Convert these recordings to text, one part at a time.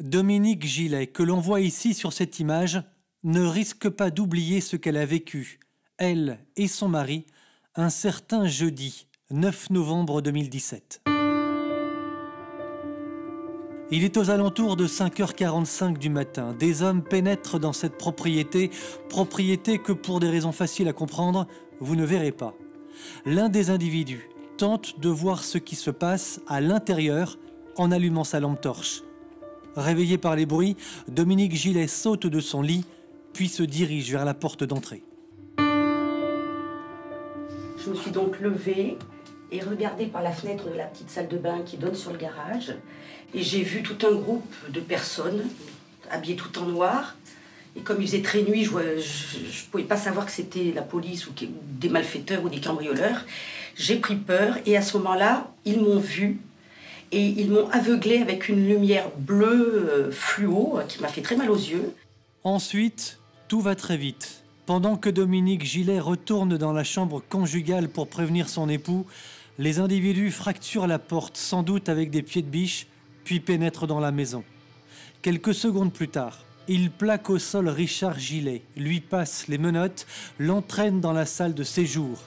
Dominique Gillet, que l'on voit ici sur cette image, ne risque pas d'oublier ce qu'elle a vécu, elle et son mari, un certain jeudi 9 novembre 2017. Il est aux alentours de 5h45 du matin. Des hommes pénètrent dans cette propriété que pour des raisons faciles à comprendre, vous ne verrez pas. L'un des individus tente de voir ce qui se passe à l'intérieur en allumant sa lampe torche. Réveillé par les bruits, Dominique Gillet saute de son lit, puis se dirige vers la porte d'entrée. Je me suis donc levée et regardée par la fenêtre de la petite salle de bain qui donne sur le garage. Et j'ai vu tout un groupe de personnes habillées tout en noir. Et comme il faisait très nuit, je ne pouvais pas savoir que c'était la police ou des malfaiteurs ou des cambrioleurs. J'ai pris peur et à ce moment-là, ils m'ont vue et ils m'ont aveuglée avec une lumière bleue fluo qui m'a fait très mal aux yeux. Ensuite, tout va très vite. Pendant que Dominique Gillet retourne dans la chambre conjugale pour prévenir son époux, les individus fracturent la porte, sans doute avec des pieds de biche, puis pénètrent dans la maison. Quelques secondes plus tard, ils plaquent au sol Richard Gillet, lui passent les menottes, l'entraînent dans la salle de séjour.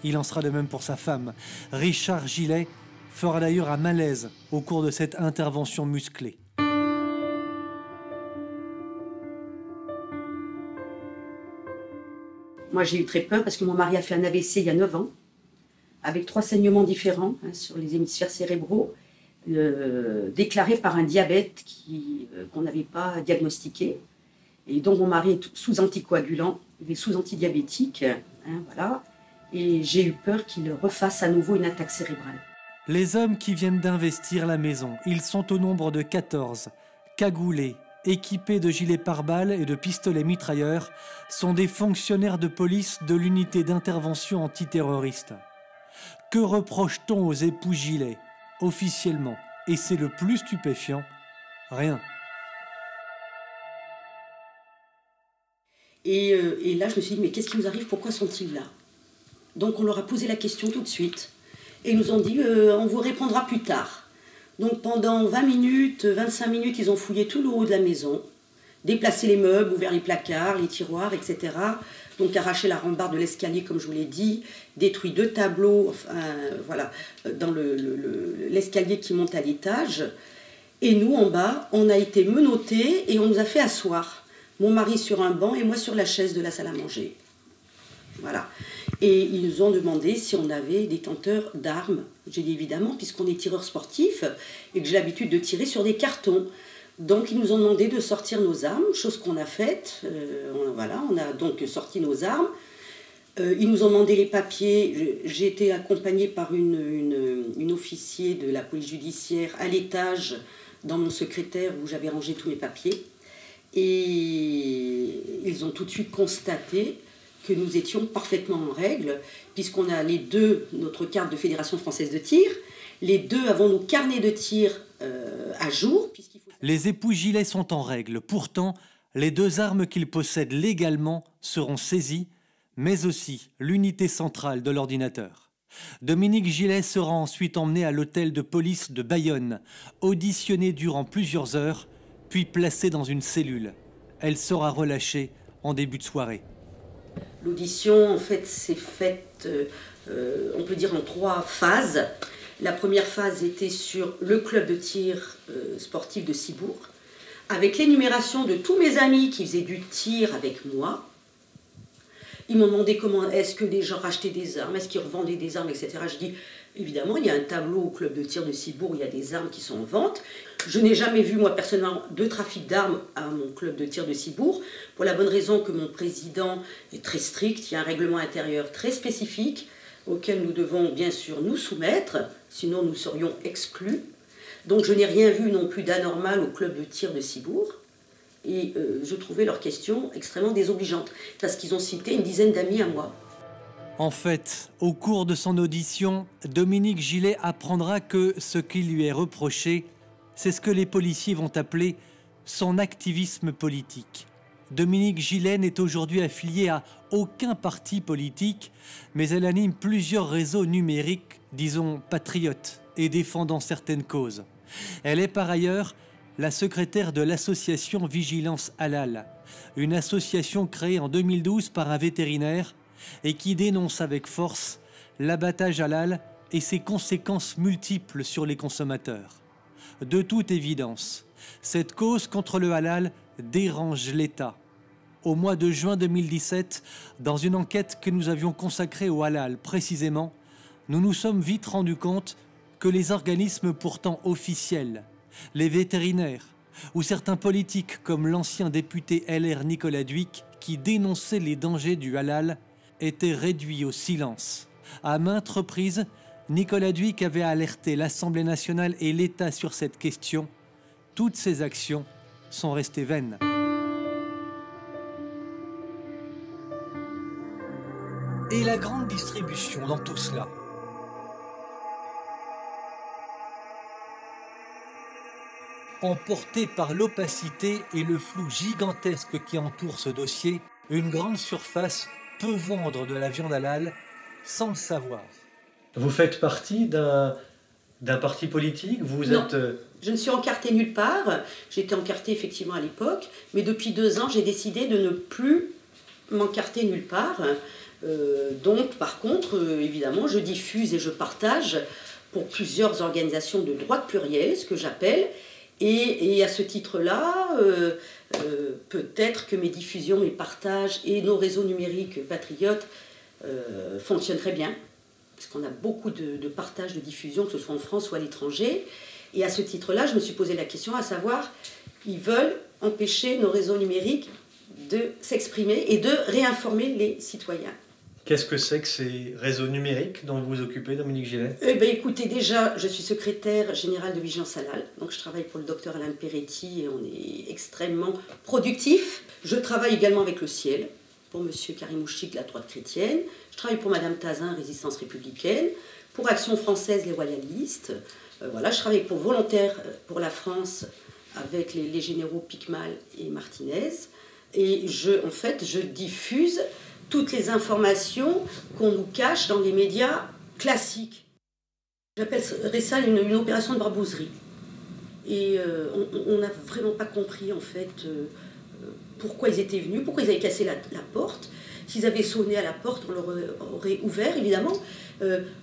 Il en sera de même pour sa femme. Richard Gillet fera d'ailleurs un malaise au cours de cette intervention musclée. Moi, j'ai eu très peur parce que mon mari a fait un AVC il y a 9 ans, avec 3 saignements différents sur les hémisphères cérébraux, déclarés par un diabète qu'on n'avait pas diagnostiqué. Et donc, mon mari est sous anticoagulant, il est sous antidiabétique, voilà. Et j'ai eu peur qu'il refasse à nouveau une attaque cérébrale. Les hommes qui viennent d'investir la maison, ils sont au nombre de 14, cagoulés, équipés de gilets pare-balles et de pistolets mitrailleurs, sont des fonctionnaires de police de l'unité d'intervention antiterroriste. Que reproche-t-on aux époux Gillet? Officiellement, et c'est le plus stupéfiant, rien. Et là, je me suis dit, mais qu'est-ce qui nous arrive? Pourquoi sont-ils là? Donc on leur a posé la question tout de suite. Et ils nous ont dit, on vous répondra plus tard. Donc pendant 20 minutes, 25 minutes, ils ont fouillé tout le haut de la maison, déplacé les meubles, ouvert les placards, les tiroirs, etc. Donc arraché la rambarde de l'escalier, comme je vous l'ai dit, détruit 2 tableaux, voilà, dans l'escalier qui monte à l'étage. Et nous, en bas, on a été menottés et on nous a fait asseoir. Mon mari sur un banc et moi sur la chaise de la salle à manger. Voilà. Et ils nous ont demandé si on avait détenteurs d'armes. J'ai dit évidemment, puisqu'on est tireur sportif et que j'ai l'habitude de tirer sur des cartons. Donc ils nous ont demandé de sortir nos armes, chose qu'on a faite. Voilà, on a donc sorti nos armes. Ils nous ont demandé les papiers. J'ai été accompagnée par une officier de la police judiciaire à l'étage dans mon secrétaire où j'avais rangé tous mes papiers. Et ils ont tout de suite constaté que nous étions parfaitement en règle, puisqu'on a les deux notre carte de Fédération française de tir, les deux avons nos carnets de tir à jour. Les époux Gillet sont en règle. Pourtant, les 2 armes qu'ils possèdent légalement seront saisies, mais aussi l'unité centrale de l'ordinateur. Dominique Gillet sera ensuite emmené à l'hôtel de police de Bayonne, auditionné durant plusieurs heures, puis placée dans une cellule. Elle sera relâchée en début de soirée. L'audition, en fait, s'est faite, on peut dire, en 3 phases. La première phase était sur le club de tir sportif de Cibourg, avec l'énumération de tous mes amis qui faisaient du tir avec moi. Ils m'ont demandé comment est-ce que les gens rachetaient des armes, est-ce qu'ils revendaient des armes, etc. Je dis, évidemment, il y a un tableau au club de tir de Cibourg, il y a des armes qui sont en vente. Je n'ai jamais vu, moi, personnellement, de trafic d'armes à mon club de tir de Cibourg, pour la bonne raison que mon président est très strict, il y a un règlement intérieur très spécifique, auquel nous devons bien sûr nous soumettre, sinon nous serions exclus. Donc je n'ai rien vu non plus d'anormal au club de tir de Cibourg. Et je trouvais leurs questions extrêmement désobligeantes, parce qu'ils ont cité une dizaine d'amis à moi. En fait, au cours de son audition, Dominique Gillet apprendra que ce qui lui est reproché, c'est ce que les policiers vont appeler son activisme politique. Dominique Gillet n'est aujourd'hui affiliée à aucun parti politique, mais elle anime plusieurs réseaux numériques, disons patriotes, et défendant certaines causes. Elle est par ailleurs la secrétaire de l'association Vigilance Halal, une association créée en 2012 par un vétérinaire et qui dénonce avec force l'abattage halal et ses conséquences multiples sur les consommateurs. De toute évidence, cette cause contre le halal dérange l'État. Au mois de juin 2017, dans une enquête que nous avions consacrée au halal précisément, nous nous sommes vite rendus compte que les organismes pourtant officiels, les vétérinaires ou certains politiques comme l'ancien député LR Nicolas Dhuicq qui dénonçait les dangers du halal étaient réduits au silence. À maintes reprises, Nicolas Dhuicq avait alerté l'Assemblée nationale et l'État sur cette question. Toutes ces actions sont restées vaines. Et la grande distribution dans tout cela? Emporté par l'opacité et le flou gigantesque qui entoure ce dossier, une grande surface peut vendre de la viande halal sans le savoir. Vous faites partie d'un parti politique? Non, je ne suis encartée nulle part. J'étais encartée effectivement à l'époque, mais depuis 2 ans, j'ai décidé de ne plus m'encarter nulle part. Donc, par contre, évidemment, je diffuse et je partage pour plusieurs organisations de droite pluriel, ce que j'appelle. Et à ce titre-là, peut-être que mes diffusions, mes partages et nos réseaux numériques patriotes fonctionnent très bien. Parce qu'on a beaucoup de partages, de diffusion, que ce soit en France ou à l'étranger. Et à ce titre-là, je me suis posé la question à savoir, ils veulent empêcher nos réseaux numériques de s'exprimer et de réinformer les citoyens. Qu'est-ce que c'est que ces réseaux numériques dont vous vous occupez, Dominique Gillet? Eh bien, écoutez, déjà, je suis secrétaire générale de Vigilance Halal. Donc, je travaille pour le docteur Alain Peretti et on est extrêmement productif. Je travaille également avec le Ciel, pour monsieur Karim Ouchik, la droite chrétienne. Je travaille pour madame Tazin, Résistance républicaine. Pour Action française, les royalistes. Voilà, je travaille pour Volontaires pour la France avec les généraux Picmal et Martinez. Et en fait, je diffuse toutes les informations qu'on nous cache dans les médias classiques. J'appellerais ça une opération de barbouzerie. Et on n'a vraiment pas compris, en fait, pourquoi ils étaient venus, pourquoi ils avaient cassé la porte. S'ils avaient sonné à la porte, on leur aurait ouvert, évidemment.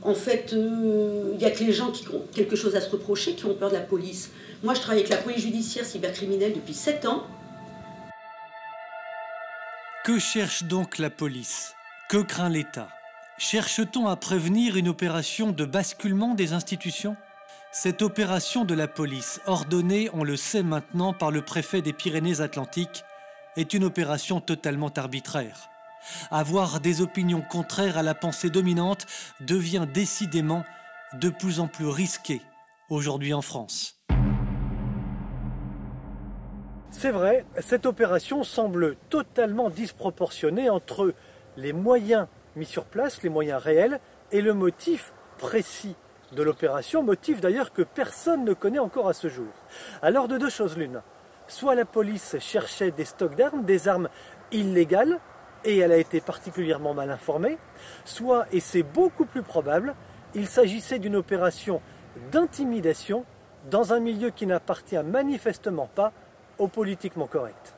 En fait, il n'y a que les gens qui ont quelque chose à se reprocher, qui ont peur de la police. Moi, je travaille avec la police judiciaire cybercriminelle depuis 7 ans. Que cherche donc la police? Que craint l'État? Cherche-t-on à prévenir une opération de basculement des institutions? Cette opération de la police, ordonnée, on le sait maintenant, par le préfet des Pyrénées-Atlantiques, est une opération totalement arbitraire. Avoir des opinions contraires à la pensée dominante devient décidément de plus en plus risqué aujourd'hui en France. C'est vrai, cette opération semble totalement disproportionnée entre les moyens mis sur place, les moyens réels, et le motif précis de l'opération, motif d'ailleurs que personne ne connaît encore à ce jour. Alors de deux choses l'une, soit la police cherchait des stocks d'armes, des armes illégales, et elle a été particulièrement mal informée, soit, et c'est beaucoup plus probable, il s'agissait d'une opération d'intimidation dans un milieu qui n'appartient manifestement pas au politiquement correct.